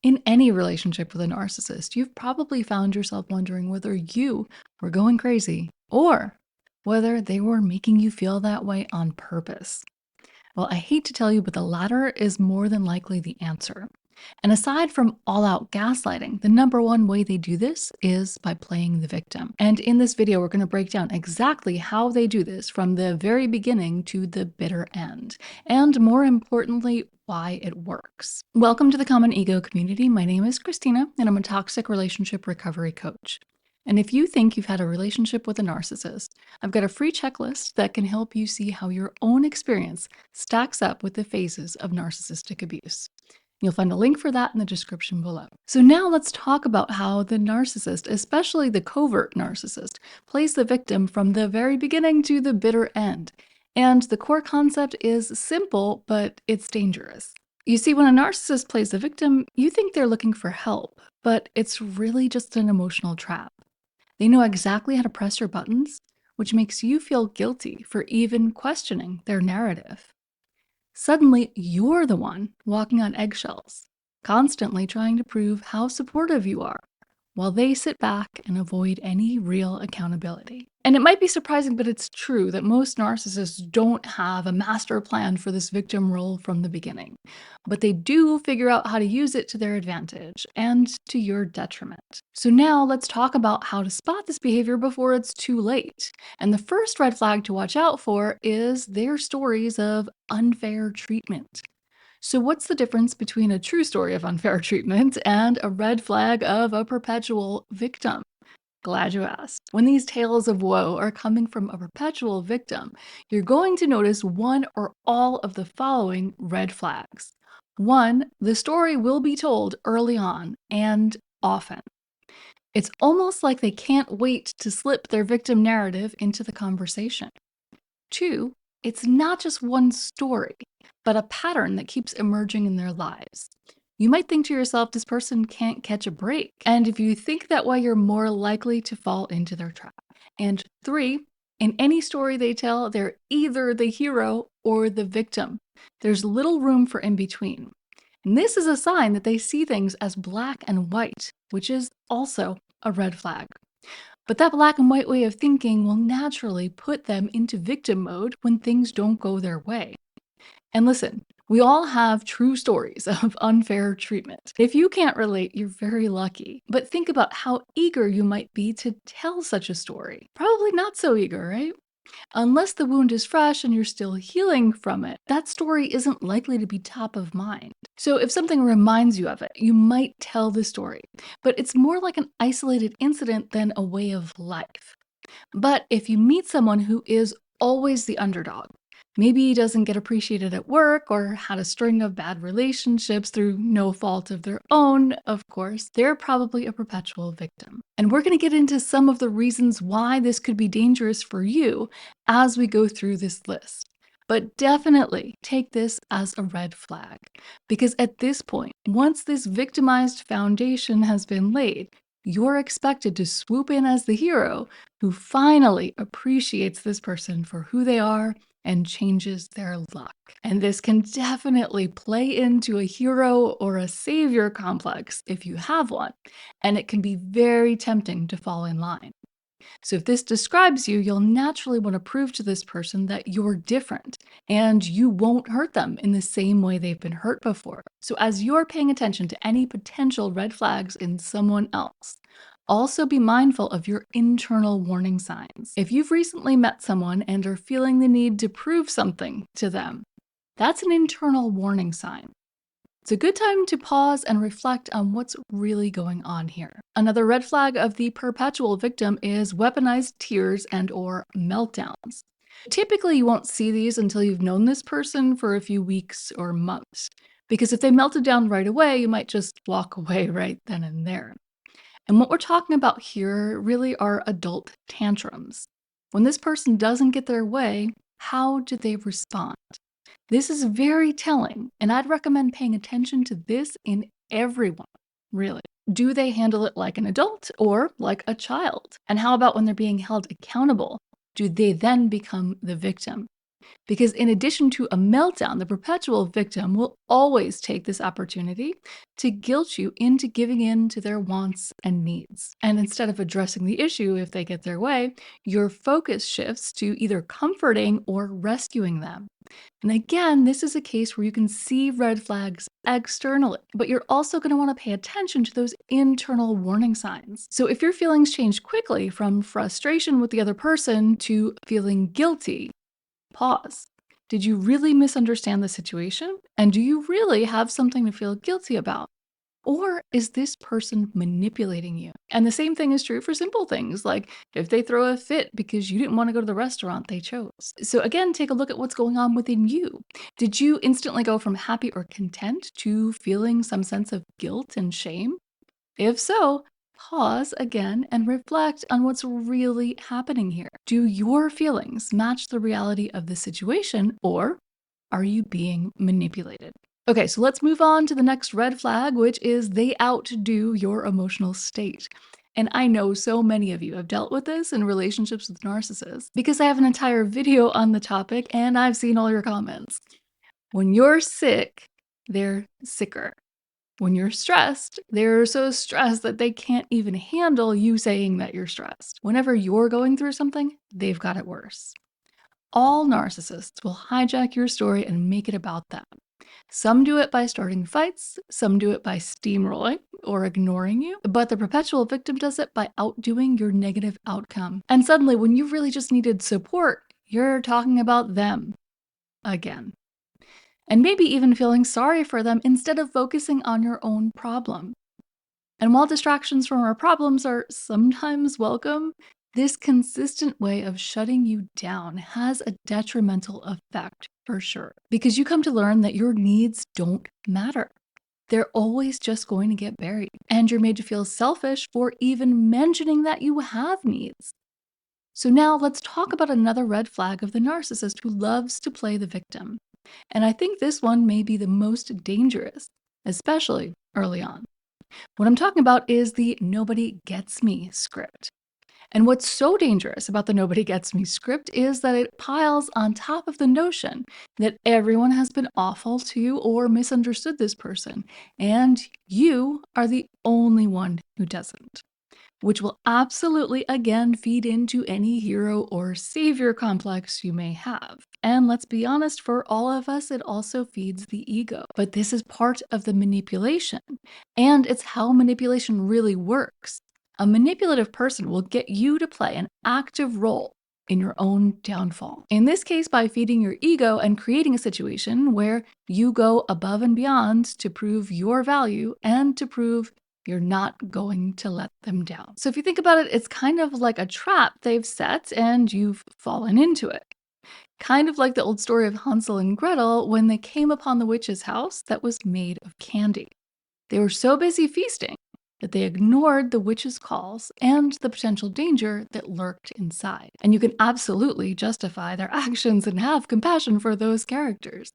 In any relationship with a narcissist, you've probably found yourself wondering whether you were going crazy or whether they were making you feel that way on purpose. Well, I hate to tell you, but the latter is more than likely the answer. And aside from all out gaslighting, the number one way they do this is by playing the victim. And in this video, we're going to break down exactly how they do this from the very beginning to the bitter end. And more importantly, why it works. Welcome to the Common Ego community. My name is Christina, and I'm a toxic relationship recovery coach. And if you think you've had a relationship with a narcissist, I've got a free checklist that can help you see how your own experience stacks up with the phases of narcissistic abuse. You'll find a link for that in the description below. So now let's talk about how the narcissist, especially the covert narcissist, plays the victim from the very beginning to the bitter end. And the core concept is simple, but it's dangerous. You see, when a narcissist plays the victim, you think they're looking for help, but it's really just an emotional trap. They know exactly how to press your buttons, which makes you feel guilty for even questioning their narrative. Suddenly, you're the one walking on eggshells, constantly trying to prove how supportive you are, while they sit back and avoid any real accountability. And it might be surprising, but it's true that most narcissists don't have a master plan for this victim role from the beginning. But they do figure out how to use it to their advantage and to your detriment. So now let's talk about how to spot this behavior before it's too late. And the first red flag to watch out for is their stories of unfair treatment. So, what's the difference between a true story of unfair treatment and a red flag of a perpetual victim? Glad you asked. When these tales of woe are coming from a perpetual victim, you're going to notice one or all of the following red flags. One, the story will be told early on and often. It's almost like they can't wait to slip their victim narrative into the conversation. Two, it's not just one story, but a pattern that keeps emerging in their lives. You might think to yourself, this person can't catch a break. And if you think that way, you're more likely to fall into their trap. And three, in any story they tell, they're either the hero or the victim. There's little room for in between. And this is a sign that they see things as black and white, which is also a red flag. But that black and white way of thinking will naturally put them into victim mode when things don't go their way. And listen, we all have true stories of unfair treatment. If you can't relate, you're very lucky. But think about how eager you might be to tell such a story. Probably not so eager, right? Unless the wound is fresh and you're still healing from it, that story isn't likely to be top of mind. So if something reminds you of it, you might tell the story, but it's more like an isolated incident than a way of life. But if you meet someone who is always the underdog, maybe he doesn't get appreciated at work or had a string of bad relationships through no fault of their own, of course, they're probably a perpetual victim. And we're going to get into some of the reasons why this could be dangerous for you as we go through this list. But definitely take this as a red flag, because at this point, once this victimized foundation has been laid, you're expected to swoop in as the hero who finally appreciates this person for who they are and changes their luck. And this can definitely play into a hero or a savior complex if you have one, and it can be very tempting to fall in line. So if this describes you, you'll naturally want to prove to this person that you're different and you won't hurt them in the same way they've been hurt before. So as you're paying attention to any potential red flags in someone else, also be mindful of your internal warning signs. If you've recently met someone and are feeling the need to prove something to them, that's an internal warning sign. It's a good time to pause and reflect on what's really going on here. Another red flag of the perpetual victim is weaponized tears and/or meltdowns. Typically, you won't see these until you've known this person for a few weeks or months, because if they melted down right away, you might just walk away right then and there. And what we're talking about here really are adult tantrums. When this person doesn't get their way, how do they respond? This is very telling, and I'd recommend paying attention to this in everyone, really. Do they handle it like an adult or like a child? And how about when they're being held accountable? Do they then become the victim? Because in addition to a meltdown, the perpetual victim will always take this opportunity to guilt you into giving in to their wants and needs. And instead of addressing the issue if they get their way, your focus shifts to either comforting or rescuing them. And again, this is a case where you can see red flags externally, but you're also going to want to pay attention to those internal warning signs. So if your feelings change quickly from frustration with the other person to feeling guilty, pause. Did you really misunderstand the situation? And do you really have something to feel guilty about? Or is this person manipulating you? And the same thing is true for simple things like if they throw a fit because you didn't want to go to the restaurant they chose. So, again, take a look at what's going on within you. Did you instantly go from happy or content to feeling some sense of guilt and shame? If so, pause again and reflect on what's really happening here. Do your feelings match the reality of the situation, or are you being manipulated? Okay, so let's move on to the next red flag, which is they outdo your emotional state. And I know so many of you have dealt with this in relationships with narcissists because I have an entire video on the topic and I've seen all your comments. When you're sick, they're sicker. When you're stressed, they're so stressed that they can't even handle you saying that you're stressed. Whenever you're going through something, they've got it worse. All narcissists will hijack your story and make it about them. Some do it by starting fights, some do it by steamrolling or ignoring you, but the perpetual victim does it by outdoing your negative outcome. And suddenly, when you really just needed support, you're talking about them again. And maybe even feeling sorry for them instead of focusing on your own problem. And while distractions from our problems are sometimes welcome, this consistent way of shutting you down has a detrimental effect for sure. Because you come to learn that your needs don't matter. They're always just going to get buried. And you're made to feel selfish for even mentioning that you have needs. So now let's talk about another red flag of the narcissist who loves to play the victim. And I think this one may be the most dangerous, especially early on. What I'm talking about is the nobody gets me script. And what's so dangerous about the nobody gets me script is that it piles on top of the notion that everyone has been awful to or misunderstood this person, and you are the only one who doesn't. Which will absolutely again feed into any hero or savior complex you may have. And let's be honest, for all of us, it also feeds the ego. But this is part of the manipulation, and it's how manipulation really works. A manipulative person will get you to play an active role in your own downfall. In this case, by feeding your ego and creating a situation where you go above and beyond to prove your value and to prove you're not going to let them down. So if you think about it, it's kind of like a trap they've set and you've fallen into it. Kind of like the old story of Hansel and Gretel when they came upon the witch's house that was made of candy. They were so busy feasting that they ignored the witch's calls and the potential danger that lurked inside. And you can absolutely justify their actions and have compassion for those characters.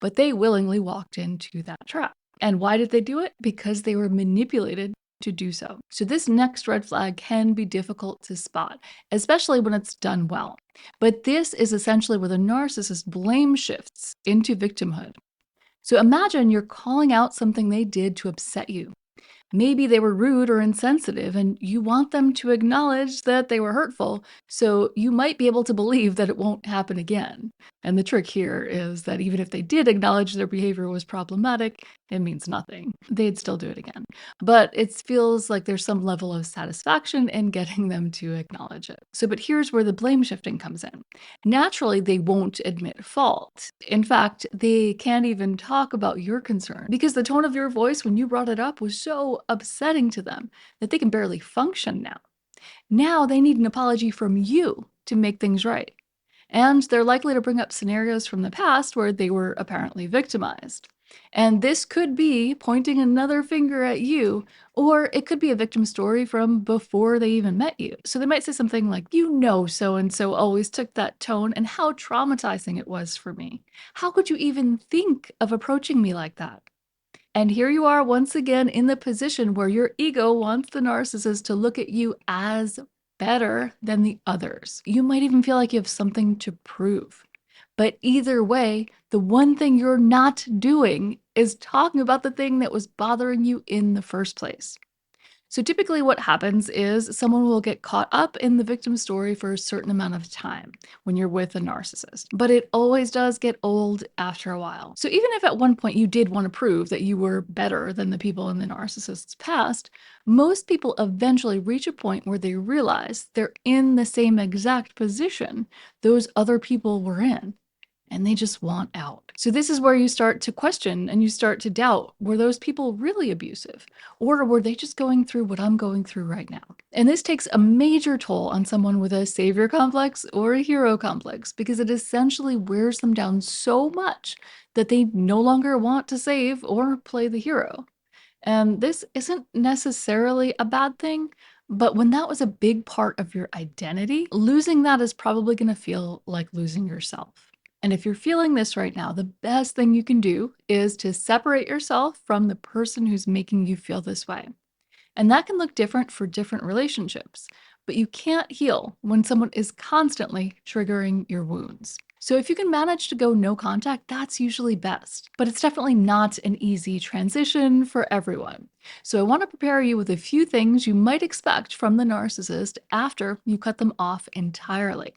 But they willingly walked into that trap. And why did they do it? Because they were manipulated to do so. So this next red flag can be difficult to spot, especially when it's done well. But this is essentially where the narcissist blame shifts into victimhood. So imagine you're calling out something they did to upset you. Maybe they were rude or insensitive, and you want them to acknowledge that they were hurtful, so you might be able to believe that it won't happen again. And the trick here is that even if they did acknowledge their behavior was problematic, it means nothing. They'd still do it again. But it feels like there's some level of satisfaction in getting them to acknowledge it. But here's where the blame shifting comes in. Naturally, they won't admit fault. In fact, they can't even talk about your concern because the tone of your voice when you brought it up was so upsetting to them that they can barely function now. Now they need an apology from you to make things right. And they're likely to bring up scenarios from the past where they were apparently victimized. And this could be pointing another finger at you, or it could be a victim story from before they even met you. So they might say something like, you know, so and so always took that tone, and how traumatizing it was for me. How could you even think of approaching me like that? And here you are once again in the position where your ego wants the narcissist to look at you as better than the others. You might even feel like you have something to prove. But either way, the one thing you're not doing is talking about the thing that was bothering you in the first place. So typically what happens is someone will get caught up in the victim story for a certain amount of time when you're with a narcissist, but it always does get old after a while. So even if at one point you did want to prove that you were better than the people in the narcissist's past, most people eventually reach a point where they realize they're in the same exact position those other people were in, and they just want out. So this is where you start to question and you start to doubt, were those people really abusive? Or were they just going through what I'm going through right now? And this takes a major toll on someone with a savior complex or a hero complex because it essentially wears them down so much that they no longer want to save or play the hero. And this isn't necessarily a bad thing, but when that was a big part of your identity, losing that is probably going to feel like losing yourself. And if you're feeling this right now, the best thing you can do is to separate yourself from the person who's making you feel this way. And that can look different for different relationships, but you can't heal when someone is constantly triggering your wounds. So if you can manage to go no contact, that's usually best, but it's definitely not an easy transition for everyone. So I want to prepare you with a few things you might expect from the narcissist after you cut them off entirely.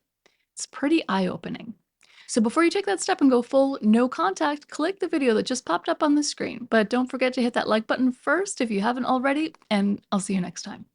It's pretty eye-opening. So before you take that step and go full no contact, click the video that just popped up on the screen. But don't forget to hit that like button first if you haven't already, and I'll see you next time.